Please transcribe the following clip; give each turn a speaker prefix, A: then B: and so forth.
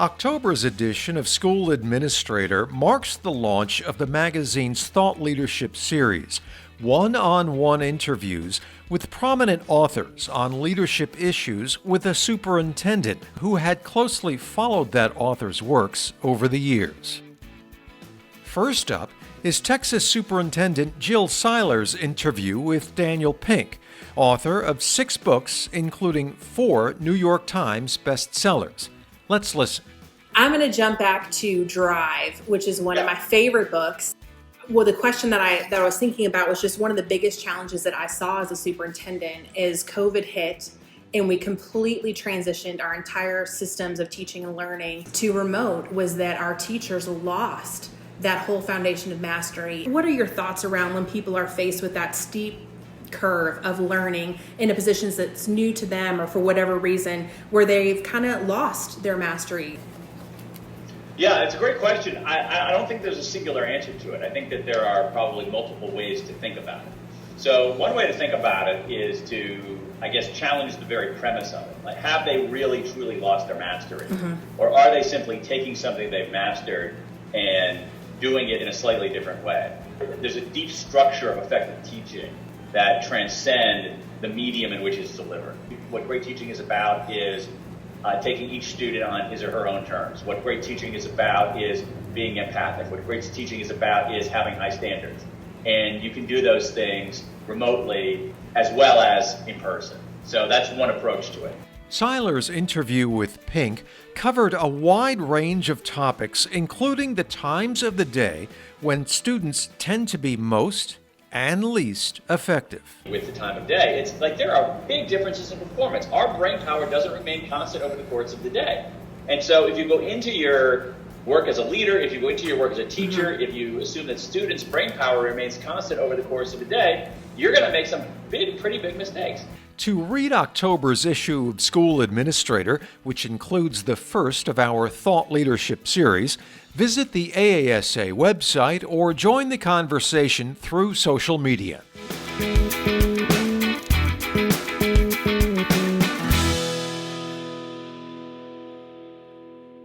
A: October's edition of School Administrator marks the launch of the magazine's Thought Leadership series, one-on-one interviews with prominent authors on leadership issues with a superintendent who had closely followed that author's works over the years. First up is Texas Superintendent Jill Seiler's interview with Daniel Pink, author of 6 books, including 4 New York Times bestsellers. Let's listen.
B: I'm going to jump back to Drive, which is one of my favorite books. Well, the question that I was thinking about was just one of the biggest challenges that I saw as a superintendent is COVID hit and we completely transitioned our entire systems of teaching and learning to remote, was that our teachers lost that whole foundation of mastery. What are your thoughts around when people are faced with that steep curve of learning in a position that's new to them or for whatever reason where they've kind of lost their mastery?
C: Yeah, it's a great question. I don't think there's a singular answer to it. I think that there are probably multiple ways to think about it. So one way to think about it is to, I guess, challenge the very premise of it. Like, have they really, truly lost their mastery? Or are they simply taking something they've mastered and doing it in a slightly different way? There's a deep structure of effective teaching that transcend the medium in which it's delivered. What great teaching is about is taking each student on his or her own terms. What great teaching is about is being empathic. What great teaching is about is having high standards. And you can do those things remotely as well as in person. So that's one approach to it.
A: Seiler's interview with Pink covered a wide range of topics, including the times of the day when students tend to be most and least effective.
C: With the time of day, it's like there are big differences in performance. Our brain power doesn't remain constant over the course of the day. And so if you go into your work as a leader, if you go into your work as a teacher, if you assume that students' brain power remains constant over the course of the day, you're going to make some pretty big mistakes.
A: To read October's issue of School Administrator, which includes the first of our Thought Leadership series, visit the AASA website or join the conversation through social media.